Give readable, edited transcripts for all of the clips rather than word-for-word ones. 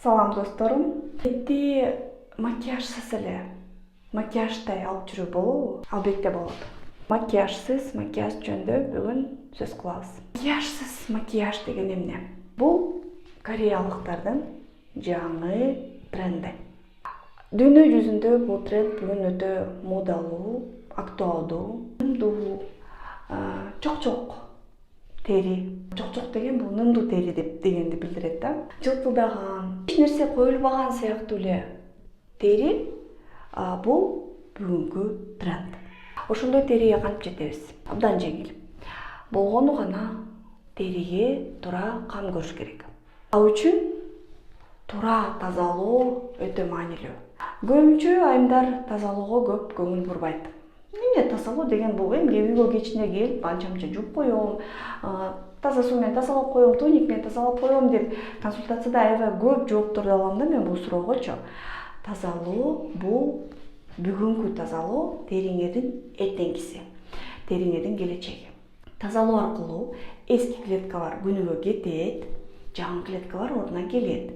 Салам досторум. Бетти макияжсыз эле макияждай алып жүрүү болобу? Албетте болот. Макияжсыз макияж жөнүндө бүгүн сөз кылабыз. Макияжсыз макияж деген эмне? Бул кореялыктардын жаңы тренди. Дүйнө жүзүндө бул тренд бүгүн өтө модалуу, актуалдуу, чок тери. Чок деген бул нымдуу тери дегенди билдирет да. Жылтылдаган, эч нерсе коюлбаган сыяктуу эле тери бул бүгүнкү тренд. Ошондой териге кантип жетебиз? Абдан жеңил. Болгону гана териге туура кам көрүш керек. Ал үчүн туура тазалоо өтө маанилүү. Көбүнчө айымдар тазалоого көп көңүл бурбайт. Эмне тазалоо деген бул эмне үйгө кечине келип анча-мынча жууп коём, таза суу менен тазалап коём, тоник менен тазалап коём деп консультацияда аябай көп жоопторду алам да мен бул суроогочу. Тазалоо бул бүгүнкү тазалоо териңердин эртеңкиси, териңердин келечеги. Тазалоо аркылуу эски клеткалар күнүгө кетет, жаңы клеткалар ордуна келет.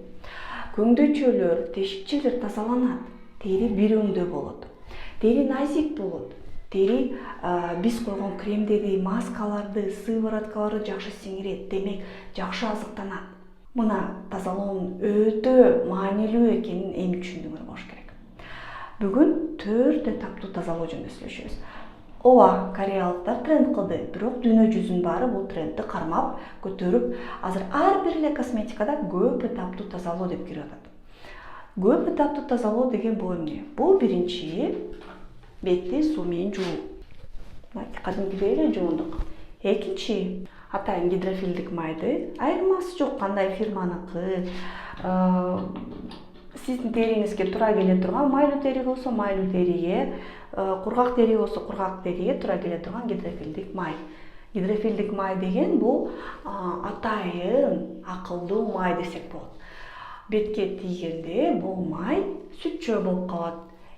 Көңдөйчөлөр, тешикчелер тазаланат, тери бир өңдө болот. Тери назик болот. Тери биз койгон кремдерди, маскаларды, сывороткаларды жакшы сиңирет, демек жакшы азыктанат. Мына тазалоонун өтө маанилүү экенин эми түшүндүңөр болуш керек. Бүгүн 4 этаптуу тазалоо жөнүндө сүйлөшөбүз. Ооба, кореялыктар тренд кылды, бирок дүйнө жүзүнүн баары бул трендти кармап, көтөрүп, азыр ар бир эле косметикада көп этаптуу тазалоо деп кирип атат. Көп этаптуу тазалоо деген бул эмне? Бул биринчи бетти суу менен жуу. Кадимкидей эле жуундук. Экинчи атайын гидрофилдик майды, айырмасы жок кандай фирманыкы, сиздин териңизге туура келе турган, майлуу тери болсо майлуу териге, кургак тери болсо кургак териге туура келе турган гидрофилдик май. Гидрофилдик май деген бул атайын акылдуу май десек болот. Бетке тийгенде бул май сүтчө болуп калат.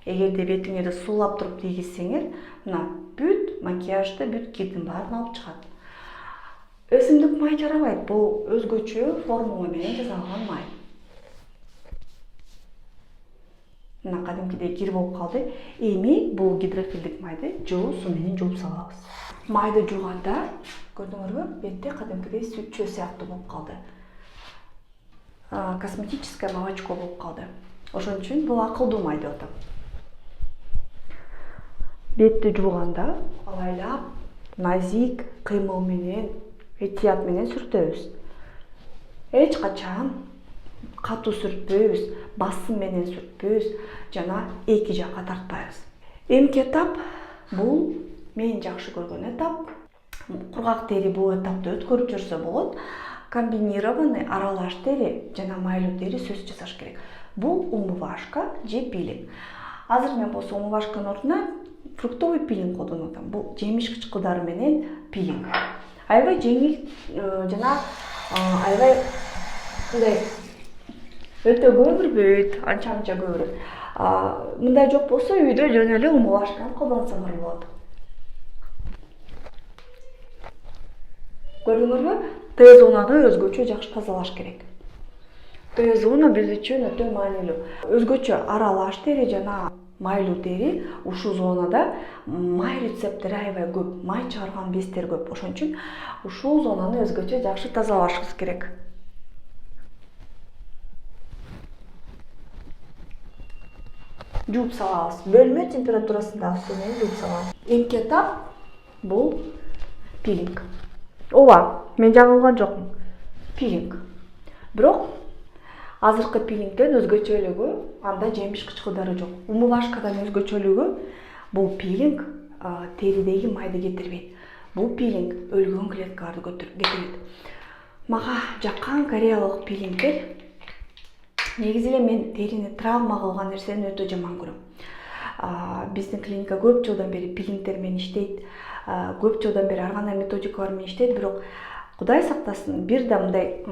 Эгерде бетиңерди суулап туруп тийгизсеңер, мына бүт макияжды, бүт кирдин баарын алып чыгат. Өсүмдүк май жарабайт, бул өзгөчө формула менен жасалган май. Мына кадимкидей кир болуп калды. Эми бул гидрофилдик майды жылуу суу менен жууп салабыз. Майды жууганда көрдүңөрбү? Бетте кадимкидей сүтчө сыяктуу болуп калды. Косметическое молочко болуп калды. Ошон үчүн бул акылдуу май деп атам. Бетти жууганда алайлап, назик кыймыл менен, этият менен сүртөбүз. Эч качан катуу сүртпөйбүз, басым менен сүртпөйбүз, жана эки жакка тартпайбыз. Эмки этап бул мен жакшы көргөн этап. Кургак тери бул этапты өткөрүп жүрсө болот. Комбинированный аралаш тери жана майлуу тери сөз жасаш керек. Бул умывашка же пилинг. Азыр мен болсо умывашканын ордуна фруктовый пилинг колдонуп атам. Бул жемиш кычкылдары менен пилинг. Аябай жеңил жана аябай мындай өтө көмүрбөйт, анча-мынча көмүрөт. Мындай жок болсо үйдө жөн эле умывашканы колдонсоңор болот. Көрдүңөрбү? Т-зонаны өзгөчө жакшы тазалаш керек. Т-зона биз үчүн өтө маанилүү. Өзгөчө аралаш тери жана майлуу тери ушул зонада май рецептори аябай көп, май чыгарган бездер көп. Ошон үчүн ушул зонаны өзгөчө жакшы тазалашыбыз керек. Жууп салабыз. Бөлмө температурасындагы суу менен жууп салабыз. Эмки этап бул пилинг. Ооба, мен жаңылган жокмун. Пилинг. Бирок азыркы пилингден өзгөчөлүгү анда жемиш кычкылдары жок. Умывашкадан өзгөчөлүгү бул пилинг теридеги майды кетирбейт. Бул пилинг өлгөн клеткаларды кетирет. Мага жаккан кореялык пилингдер негизи эле мен терини травма кылган нерсени өтө жаман көрөм. Биздин клиника көп жылдан бери пилингдер менен иштейт. Көп жылдан бери ар кандай методикалар менен иштейт, бирок Кудай сактасын, бир да мындай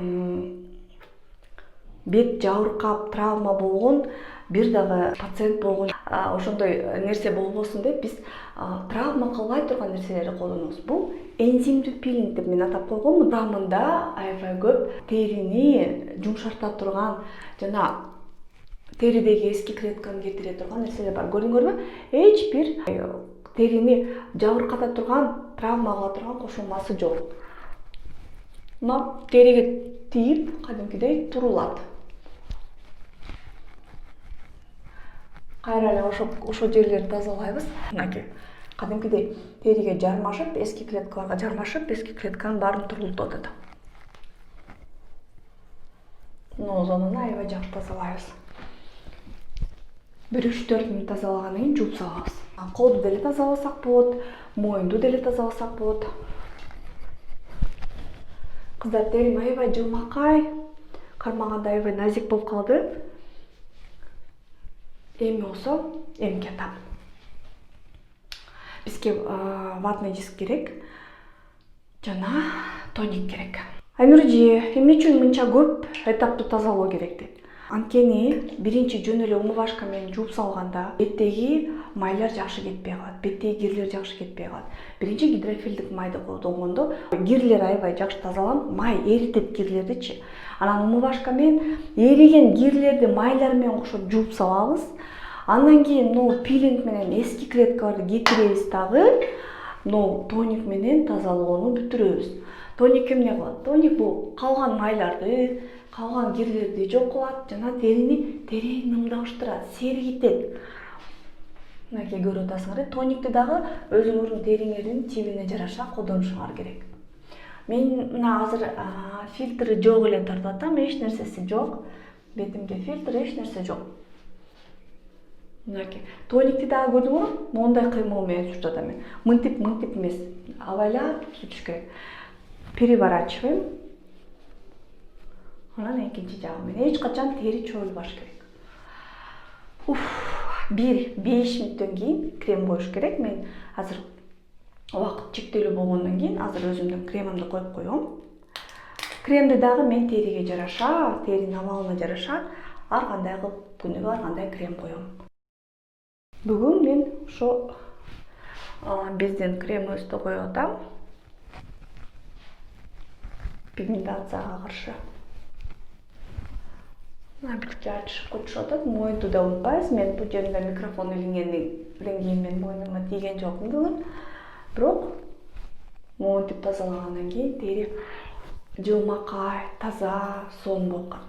бет жабыркап, травма болгон бир дагы пациент болгон ошондой нерсе болбосун деп биз травма кылбай турган нерселерди колдонобуз. Бул энзимдүү пилинг деп мен атап койгонмун. Курамында аябай көп терини жумшарта турган жана теридеги эски клетканы кетире турган нерселер бар. Көрдүңөрбү? Эч бир терини жабырката турган, травма кыла турган кошулмасы жок. Мына териге тийип, кадимкидей турулат. Кайра эле ошо жерлерди тазалайбыз. Мынакей кадимкидей териге жармашып, эски клеткаларга жармашып, эски клетканын баарын турултуп атат. Мына зонаны аябай жакшы тазалайбыз. 1-3-4 мүнөт тазалагандан кийин жууп салабыз. Колду деле тазаласак болот, моюнду деле тазаласак болот. Кыздар, терим аябай жылмакай, кармаганда аябай назик болуп калды. Эми болсо эмки атам. Бизге ватный диск керек жана тоник керек. Айнуржи, эмне үчүн мынча көп этаптуу тазалоо керек дейт? Анткени биринчи жөн эле умывашка менен жууп салганда беттеги майлар жакшы кетпей калат, беттеги кирлер жакшы кетпей калат. Биринчи гидрофилдик майды колдонгондо кирлер аябай жакшы тазаланып, май эритет кирлердичи. Анан умывашка менен эриген кирлерди майлар менен кошуп жууп салабыз. Андан кийин пилинг менен эски клеткаларды кетиребиз дагы, тоник менен тазалоону бүтүрөбүз. Тоник эмне кылат? Тоник бул калган майларды, калган кирлерди жок кылат жана терини нымдабыштырат, сергитет. Мынакей көрүп атасыңар, тоникти дагы өзүңөрдүн териңердин тибине жараша колдонушуңар керек. Мен мына азыр фильтри жок эле тартып атам, эч нерсеси жок. Бетимге фильтр, эч нерсе жок. Мынакей тоникти дагы көрдүңөрбү? Мондай кыймыл менен сүртүп атам мен. Мынтип эмес, абайлап сүртүш керек. Переворачиваем. Анан экинчи жагы менен эч качан тери чоюлбаш керек. 1-5 мүнөттөн кийин крем коюш керек. Мен азыр убакыт чектелүү болгондон кийин азыр өзүмдүн кремимди коюп коем. Кремди дагы мен териге жараша, теринин абалына жараша ар кандай кылып күнүгө ар кандай крем коем. Бүгүн мен ошо биздин кремибизди коюп атам. Пигментацияга каршы. Бүткү ачышып кетишип атат. Моюнду да унутпайбыз. Мен бул жеринде микрофон илингенден мен мойнума тийген жокмун бүгүн. Бирок моюнтуп тазалагандан кийин тери жылмакай, таза, сонун болуп калат.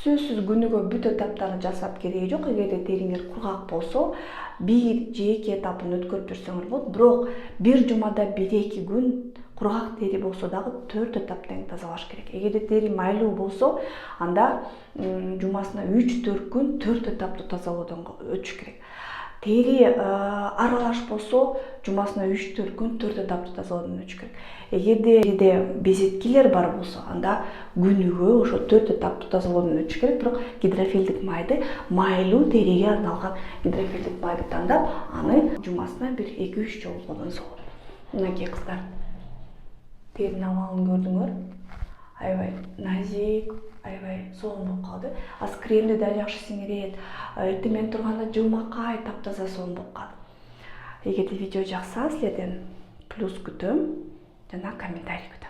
Сөзсүз күнүгө бүт этаптарды жасап кереги жок. Эгерде териңер кургак болсо, 1 же 2 этапын өткөрүп жүрсөңөр болот. Бирок бир жумада 1-2 күн кургак тери болсо дагы 4 этаптан тазалаш керек. Эгерде тери майлуу болсо, анда жумасына 3-4 күн 4 этаптуу тазалоодон өтүш керек. Тери аралаш болсо, жумасына 3-4 күн 4 этаптуу тазалоодон өтүш керек. Эгерде безеткилер бар болсо, анда күнүгө ошо 4 этаптуу тазалоодон өтүш керек. Бирок гидрофилдик майды, майлуу териге арналган гидрофилдик майды тандап, аны жумасына 1-2-3 жолу колдонсо болот. Мынакей кыздар, теринин абалын көрдүңөр. Аябай назик, аябай сонун болуп калды. Аз кремди да жакшы сиңирет. Эртең турганда жылмакай, таптаза сонун болуп калды. Эгерде видео жакса, силерден плюс күтөм жана комментарий күтөм.